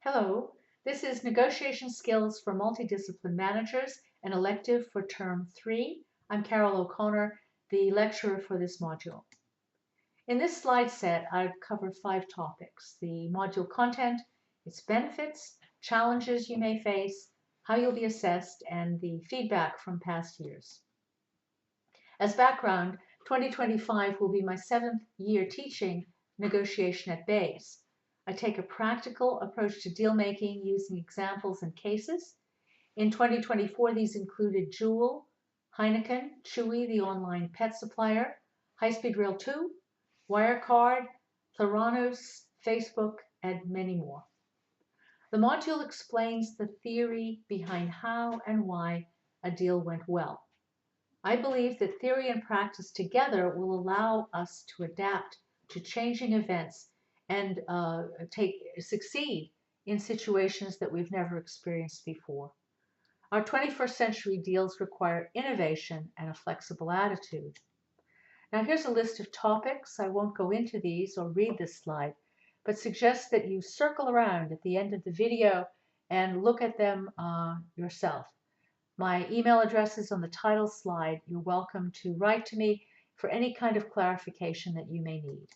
Hello, this is Negotiation Skills for Multidiscipline Managers, an elective for Term 3. I'm Carol O'Connor, the lecturer for this module. In this slide set, I've covered 5 topics: the module content, its benefits, challenges you may face, how you'll be assessed, and the feedback from past years. As background, 2025 will be my 7th year teaching negotiation at Bayes. I take a practical approach to deal making using examples and cases. In 2024, these included Jewel, Heineken, Chewy, the online pet supplier, High Speed Rail 2, Wirecard, Theranos, Facebook, and many more. The module explains the theory behind how and why a deal went well. I believe that theory and practice together will allow us to adapt to changing events and succeed in situations that we've never experienced before. Our 21st century deals require innovation and a flexible attitude. Now here's a list of topics. I won't go into these or read this slide, but suggest that you circle around at the end of the video and look at them yourself. My email address is on the title slide. You're welcome to write to me for any kind of clarification that you may need.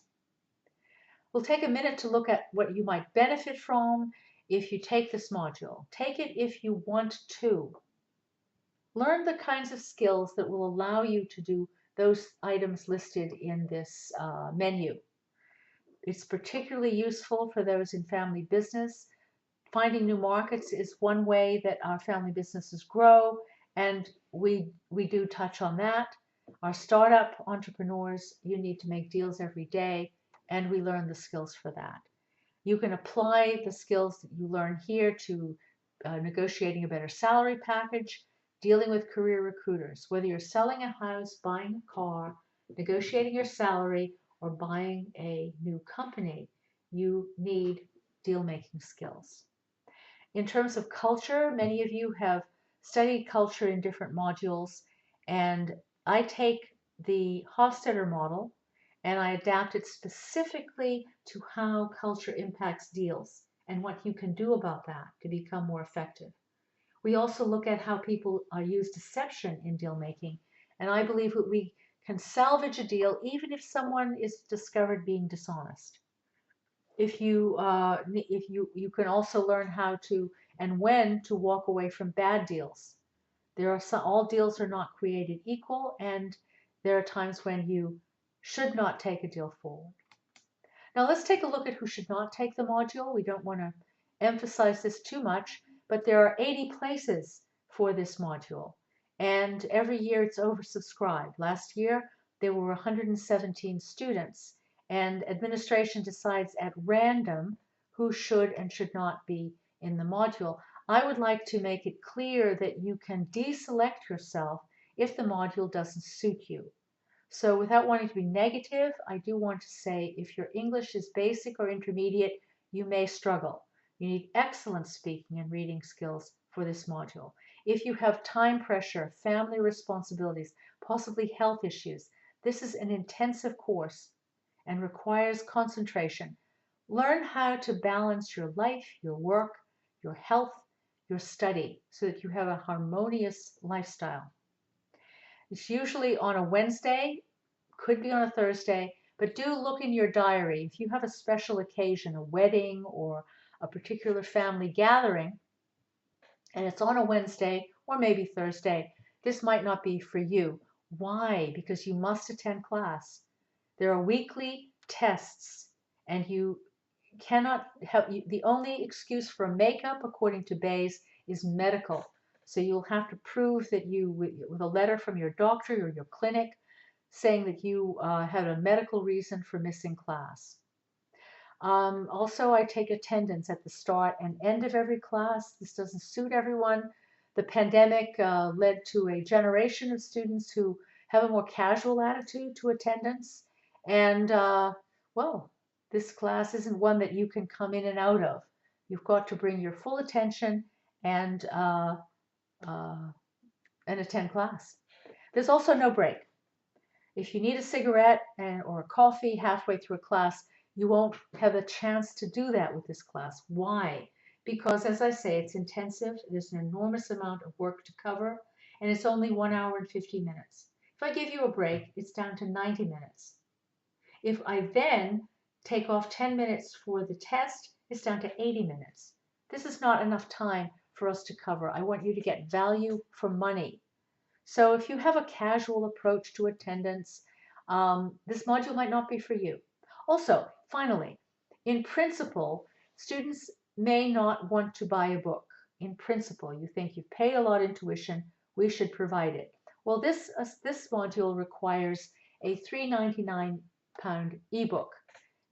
We'll take a minute to look at what you might benefit from if you take this module. Take it if you want to. Learn the kinds of skills that will allow you to do those items listed in this menu. It's particularly useful for those in family business. Finding new markets is one way that our family businesses grow, and we do touch on that. Our startup entrepreneurs, you need to make deals every day, and we learn the skills for that. You can apply the skills that you learn here to negotiating a better salary package, dealing with career recruiters, whether you're selling a house, buying a car, negotiating your salary, or buying a new company, you need deal-making skills. In terms of culture, many of you have studied culture in different modules, and I take the Hofstadter model and I adapt it specifically to how culture impacts deals and what you can do about that to become more effective. We also look at how people use deception in deal making, and I believe that we can salvage a deal even if someone is discovered being dishonest. If you can also learn how to and when to walk away from bad deals. All deals are not created equal, and there are times when you should not take a deal forward. Now let's take a look at who should not take the module. We don't want to emphasize this too much, but there are 80 places for this module, and every year it's oversubscribed. Last year there were 117 students, and administration decides at random who should and should not be in the module. I would like to make it clear that you can deselect yourself if the module doesn't suit you. So without wanting to be negative, I do want to say if your English is basic or intermediate, you may struggle. You need excellent speaking and reading skills for this module. If you have time pressure, family responsibilities, possibly health issues, this is an intensive course and requires concentration. Learn how to balance your life, your work, your health, your study, so that you have a harmonious lifestyle. It's usually on a Wednesday, could be on a Thursday, but do look in your diary. If you have a special occasion, a wedding or a particular family gathering, and it's on a Wednesday or maybe Thursday, this might not be for you. Why? Because you must attend class. There are weekly tests, and you cannot have, the only excuse for makeup, according to Bayes, is medical. So you'll have to prove that you, with a letter from your doctor or your clinic, saying that you had a medical reason for missing class. Also, I take attendance at the start and end of every class. This doesn't suit everyone. The pandemic led to a generation of students who have a more casual attitude to attendance. And, well, this class isn't one that you can come in and out of. You've got to bring your full attention and attend class. There's also no break. If you need a cigarette or a coffee halfway through a class, you won't have a chance to do that with this class. Why? because, as I say, it's intensive. There's an enormous amount of work to cover, and it's only 1 hour and 50 minutes. If I give you a break, it's down to 90 minutes. If I then take off 10 minutes for the test, it's down to 80 minutes. This is not enough time for us to cover. I want you to get value for money. So if you have a casual approach to attendance, this module might not be for you. Also, finally, in principle, students may not want to buy a book. In principle, you think you've paid a lot in tuition, we should provide it. Well, this module requires a £3.99 ebook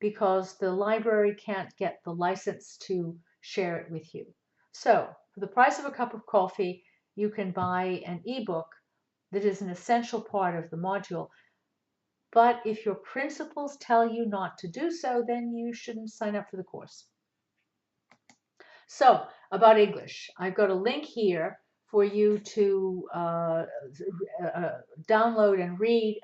because the library can't get the license to share it with you. So, for the price of a cup of coffee, you can buy an ebook that is an essential part of the module. But if your principals tell you not to do so, then you shouldn't sign up for the course. So, about English, I've got a link here for you to download and read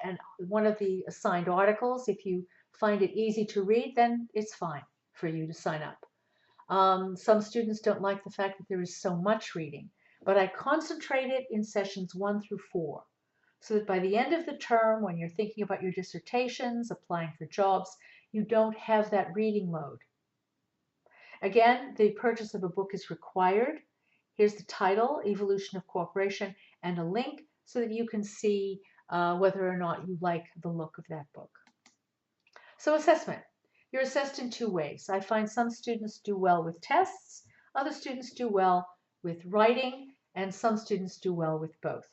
one of the assigned articles. If you find it easy to read, then it's fine for you to sign up. Some students don't like the fact that there is so much reading, but I concentrate it in sessions 1 through 4, so that by the end of the term, when you're thinking about your dissertations, applying for jobs, you don't have that reading load. Again, the purchase of a book is required. Here's the title, Evolution of Cooperation, and a link so that you can see whether or not you like the look of that book. So assessment. You're assessed in 2 ways. I find some students do well with tests, other students do well with writing, and some students do well with both.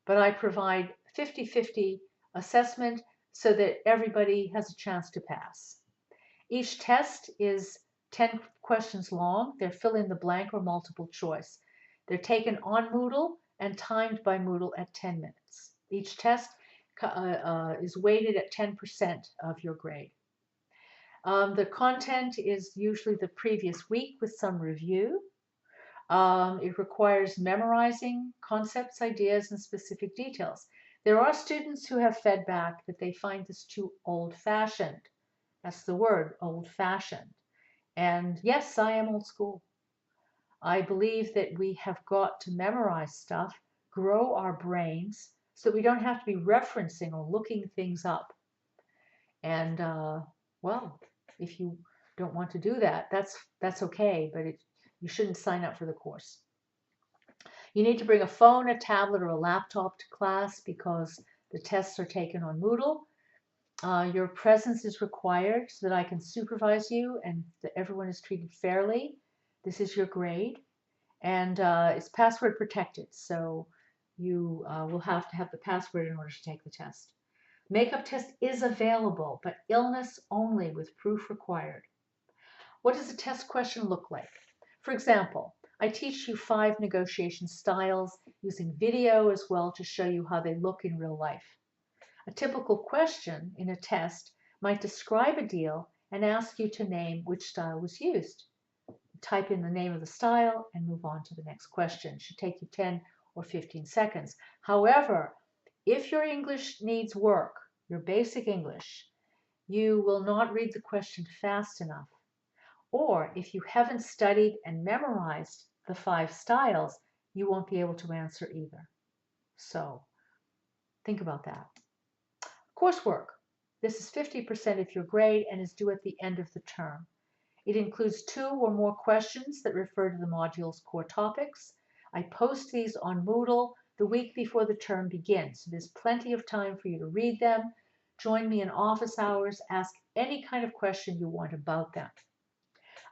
But I provide 50-50 assessment so that everybody has a chance to pass. Each test is 10 questions long. They're fill in the blank or multiple choice. They're taken on Moodle and timed by Moodle at 10 minutes. Each test is weighted at 10% of your grade. The content is usually the previous week with some review. It requires memorizing concepts, ideas, and specific details. There are students who have fed back that they find this too old-fashioned. That's the word, old-fashioned. And yes, I am old school. I believe that we have got to memorize stuff, grow our brains, so that we don't have to be referencing or looking things up. And, well, if you don't want to do that, that's okay, but you shouldn't sign up for the course. You need to bring a phone, a tablet, or a laptop to class because the tests are taken on Moodle. Your presence is required so that I can supervise you and that everyone is treated fairly. This is your grade, and it's password protected, so you will have to have the password in order to take the test. Makeup test is available, but illness only with proof required. What does a test question look like? For example, I teach you 5 negotiation styles using video as well to show you how they look in real life. A typical question in a test might describe a deal and ask you to name which style was used. Type in the name of the style and move on to the next question. It should take you 10 or 15 seconds. However, if your English needs work, your basic English, you will not read the question fast enough. Or if you haven't studied and memorized the 5 styles, you won't be able to answer either. So think about that. Coursework. This is 50% of your grade and is due at the end of the term. It includes 2 or more questions that refer to the module's core topics. I post these on Moodle the week before the term begins, so there's plenty of time for you to read them. Join me in office hours. Ask any kind of question you want about them.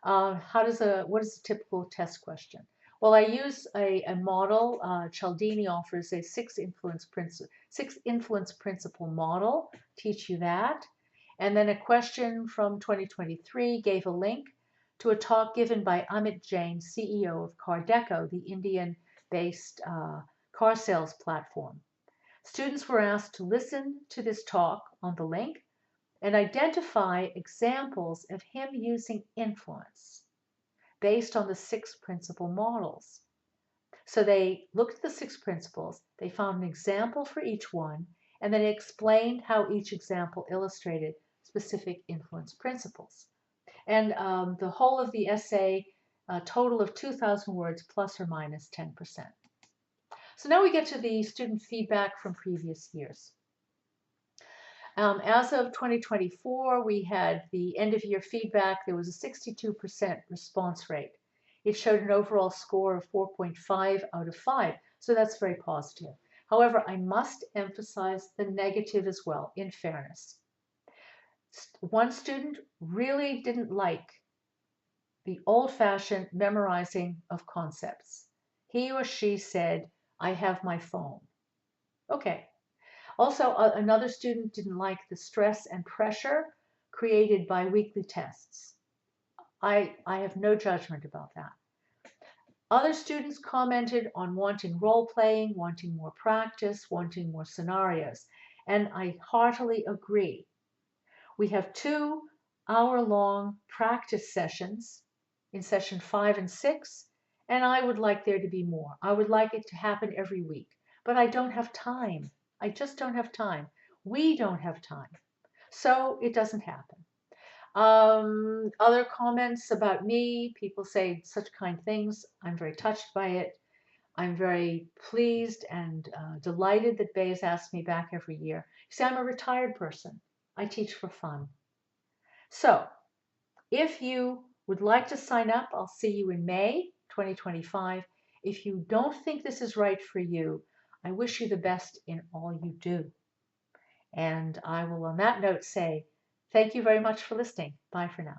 What is a typical test question? Well, I use a model. Cialdini offers a 6 influence principle model. Teach you that. And then a question from 2023 gave a link to a talk given by Amit Jain, CEO of Cardeco, the Indian-based car sales platform. Students were asked to listen to this talk on the link and identify examples of him using influence based on the 6 principal models. So they looked at the 6 principles, they found an example for each one, and then explained how each example illustrated specific influence principles. And the whole of the essay a total of 2,000 words plus or minus 10%. So now we get to the student feedback from previous years. As of 2024, we had the end of year feedback. There was a 62% response rate. It showed an overall score of 4.5 out of 5, so that's very positive. However, I must emphasize the negative as well, in fairness. One student really didn't like the old-fashioned memorizing of concepts. He or she said, I have my phone. Okay. Also, another student didn't like the stress and pressure created by weekly tests. I have no judgment about that. Other students commented on wanting role playing, wanting more practice, wanting more scenarios, and I heartily agree. We have 2-hour-long practice sessions in session 5 and 6, and I would like there to be more. I would like it to happen every week, but I don't have time. I just don't have time. We don't have time. So it doesn't happen. Other comments about me, people say such kind things. I'm very touched by it. I'm very pleased and delighted that Bay has asked me back every year. See, I'm a retired person. I teach for fun. So if you would like to sign up, I'll see you in May 2025. If you don't think this is right for you, I wish you the best in all you do. And I will, on that note, say thank you very much for listening. Bye for now.